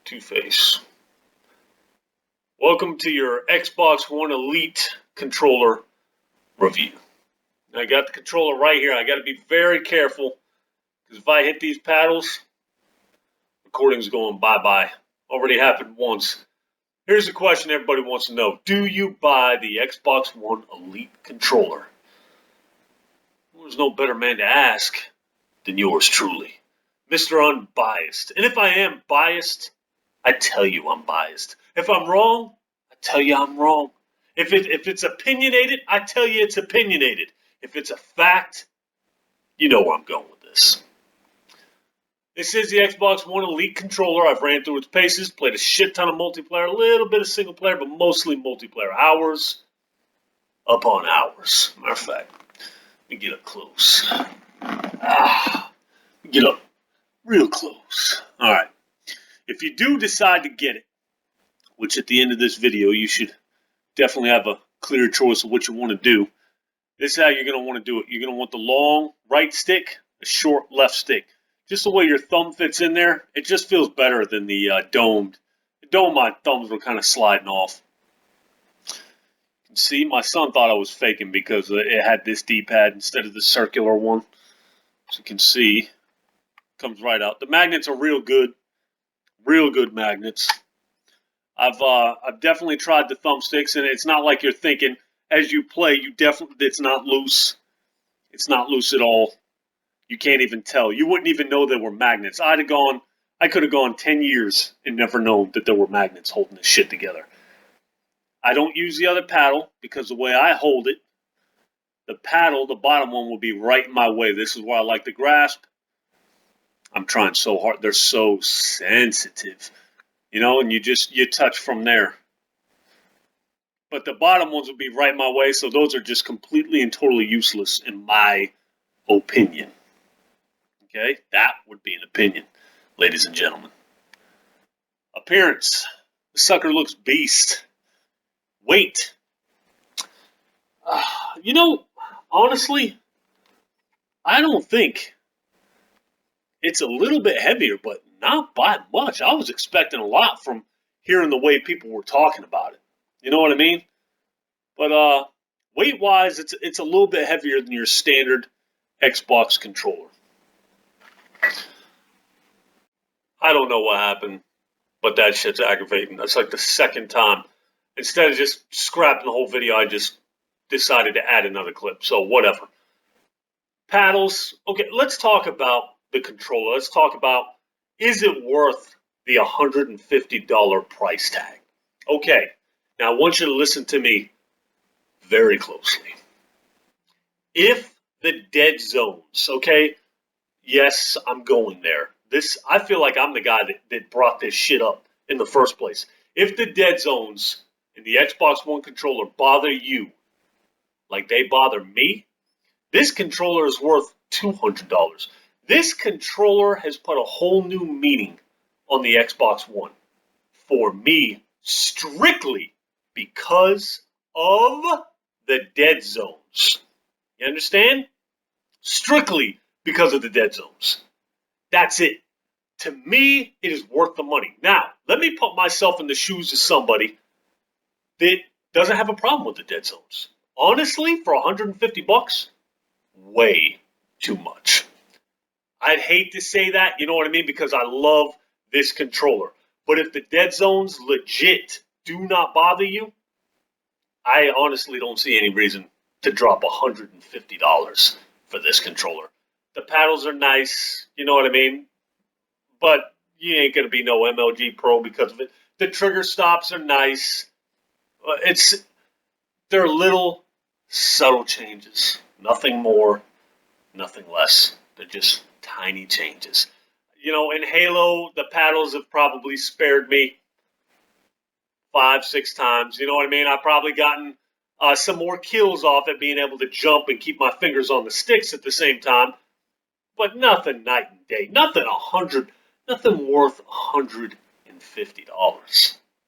Two-Face. Welcome to your Xbox One Elite controller review. Now, I got the controller right here. I got to be very careful because if I hit these paddles, recording's going bye-bye. Already happened once. Here's the question everybody wants to know. Do you buy the Xbox One Elite controller? Well, there's no better man to ask than yours truly, Mr. Unbiased. And if I am biased, I tell you I'm biased. If I'm wrong, I tell you I'm wrong. If it's opinionated, I tell you it's opinionated. If it's a fact, you know where I'm going with this. This is the Xbox One Elite controller. I've ran through its paces, played a shit ton of multiplayer, a little bit of single player, but mostly multiplayer. Hours upon hours. Matter of fact, let me get up close. Get up real close. All right. If you do decide to get it, which at the end of this video, you should definitely have a clear choice of what you want to do. This is how you're going to want to do it. You're going to want the long right stick, the short left stick. Just the way your thumb fits in there, it just feels better than the domed. The dome, my thumbs were kind of sliding off. You can see, my son thought I was faking because it had this D-pad instead of the circular one. As you can see, comes right out. The magnets are real good magnets. I've definitely tried the thumbsticks, and it's not like you're thinking as you play. It's not loose. It's not loose at all. You can't even tell. You wouldn't even know there were magnets. I could have gone 10 years and never known that there were magnets holding this shit together. I don't use the other paddle because the way I hold it, the paddle, the bottom one, will be right in my way. This is where I like to grasp. I'm trying so hard. They're so sensitive, and you touch from there. But the bottom ones will be right my way, so those are just completely and totally useless in my opinion. Okay, that would be an opinion, ladies and gentlemen. Appearance. The sucker looks beast. Weight. Honestly, I don't think it's a little bit heavier, but not by much. I was expecting a lot from hearing the way people were talking about it. You know what I mean? But weight-wise, it's a little bit heavier than your standard Xbox controller. I don't know what happened, but that shit's aggravating. That's like the second time. Instead of just scrapping the whole video, I just decided to add another clip. So whatever. Paddles. Okay, let's talk about the controller. Let's talk about, is it worth the $150 price tag? Okay, now I want you to listen to me very closely. If the dead zones, okay, yes, I'm going there. I feel like I'm the guy that brought this shit up in the first place. If the dead zones in the Xbox One controller bother you like they bother me, this controller is worth $200. This controller has put a whole new meaning on the Xbox One for me, strictly because of the dead zones. You understand? Strictly because of the dead zones. That's it. To me, it is worth the money. Now, let me put myself in the shoes of somebody that doesn't have a problem with the dead zones. Honestly, for $150, way too much. I'd hate to say that, you know what I mean, because I love this controller. But if the dead zones legit do not bother you, I honestly don't see any reason to drop $150 for this controller. The paddles are nice, you know what I mean? But you ain't going to be no MLG Pro because of it. The trigger stops are nice. They're little subtle changes. Nothing more, nothing less. They're just tiny changes. In Halo, the paddles have probably spared me 5-6 times. You know what I mean? I've probably gotten some more kills off at being able to jump and keep my fingers on the sticks at the same time. But nothing night and day. Nothing worth $150.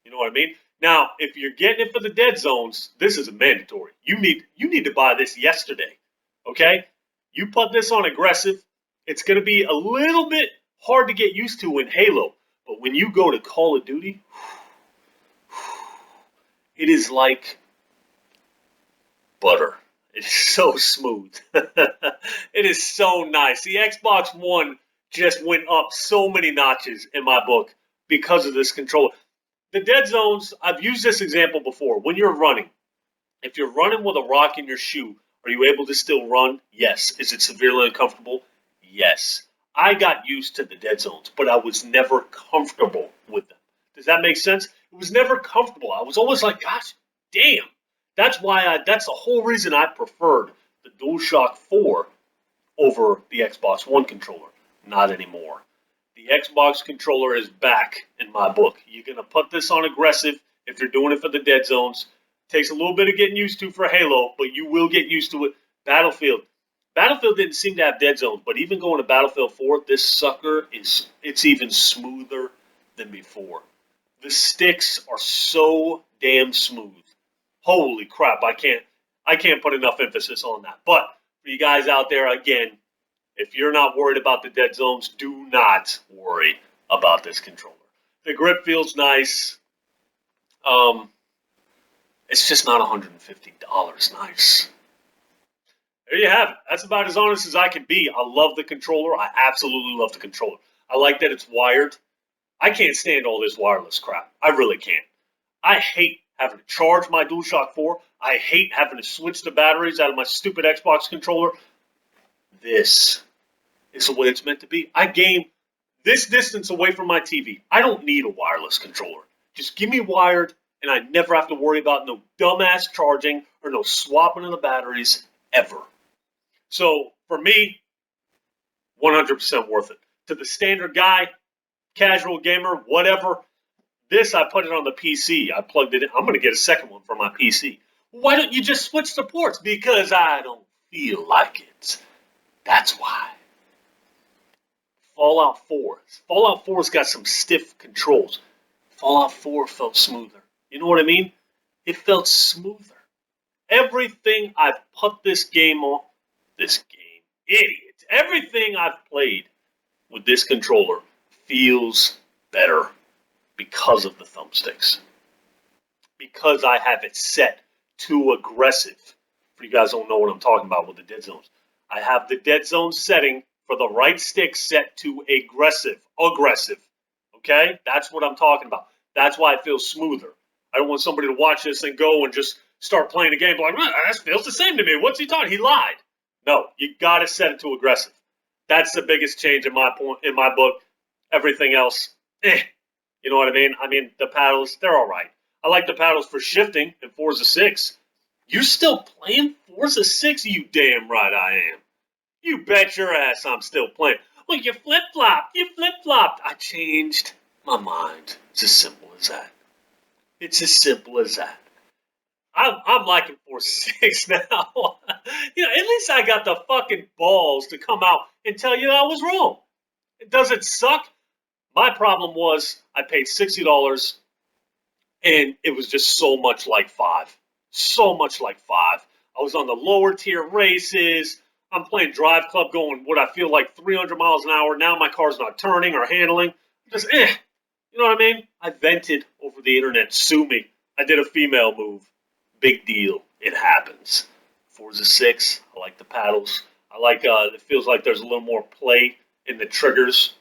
You know what I mean? Now, if you're getting it for the dead zones, this is a mandatory. You need to buy this yesterday. Okay? You put this on aggressive, it's going to be a little bit hard to get used to in Halo. But when you go to Call of Duty, it is like butter. It's so smooth. It is so nice. The Xbox One just went up so many notches in my book because of this controller. The dead zones, I've used this example before. When you're running, if you're running with a rock in your shoe, are you able to still run? Yes. Is it severely uncomfortable? Yes. I got used to the dead zones, but I was never comfortable with them. Does that make sense? It was never comfortable. I was always like, gosh, damn. That's the whole reason I preferred the DualShock 4 over the Xbox One controller. Not anymore. The Xbox controller is back in my book. You're going to put this on aggressive if you're doing it for the dead zones. Takes a little bit of getting used to for Halo, but you will get used to it. Battlefield didn't seem to have dead zones, but even going to Battlefield 4, this sucker it's even smoother than before. The sticks are so damn smooth. Holy crap, I can't put enough emphasis on that. But for you guys out there, again, if you're not worried about the dead zones, do not worry about this controller. The grip feels nice. It's just not $150 nice. There you have it. That's about as honest as I can be. I love the controller. I absolutely love the controller. I like that it's wired. I can't stand all this wireless crap. I really can't. I hate having to charge my DualShock 4. I hate having to switch the batteries out of my stupid Xbox controller. This is the way it's meant to be. I game this distance away from my TV. I don't need a wireless controller. Just give me wired, and I never have to worry about no dumbass charging or no swapping of the batteries ever. So for me, 100% worth it. To the standard guy, casual gamer, whatever, this I put it on the PC. I plugged it in. I'm going to get a second one for my PC. Why don't you just switch the ports? Because I don't feel like it. That's why. Fallout 4. Fallout 4's got some stiff controls. Fallout 4 felt smoother. You know what I mean? It felt smoother. Everything I've put this game on, idiot. Everything I've played with this controller feels better because of the thumbsticks. Because I have it set to aggressive. For you guys don't know what I'm talking about with the dead zones. I have the dead zone setting for the right stick set to aggressive. Okay? That's what I'm talking about. That's why it feels smoother. I don't want somebody to watch this and go and just start playing the game like, that feels the same to me. What's he talking? He lied. No, you got to set it to aggressive. That's the biggest change in my book. Everything else, You know what I mean? I mean, the paddles, they're all right. I like the paddles for shifting in Forza 6. You still playing Forza 6? You damn right I am. You bet your ass I'm still playing. Well, you flip-flopped. I changed my mind. It's as simple as that. It's as simple as that. I'm liking Forza 6 now. At least I got the fucking balls to come out and tell you that I was wrong. Does it suck? My problem was I paid $60 and it was just so much like 5. So much like 5. I was on the lower tier races. I'm playing Drive Club going what I feel like 300 miles an hour. Now my car's not turning or handling. Just You know what I mean? I vented over the internet. Sue me. I did a female move. Big deal. It happens. Forza 6. I like the paddles. I like it feels like there's a little more play in the triggers.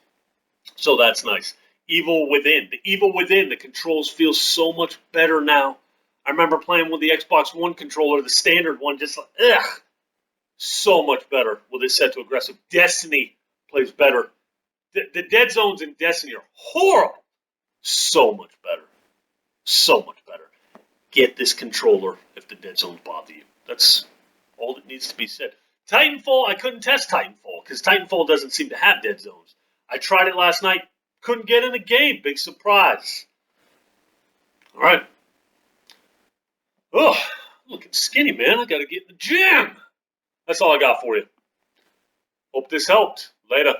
So that's nice. Evil Within. The Evil Within, the controls feel so much better now. I remember playing with the Xbox One controller, the standard one, just like, so much better with it set to aggressive. Destiny plays better. The dead zones in Destiny are horrible. So much better. So much better. Get this controller if the dead zones bother you. That's all that needs to be said. Titanfall, I couldn't test Titanfall because Titanfall doesn't seem to have dead zones. I tried it last night. Couldn't get in the game. Big surprise. All right. Oh, looking skinny, man. I got to get in the gym. That's all I got for you. Hope this helped. Later.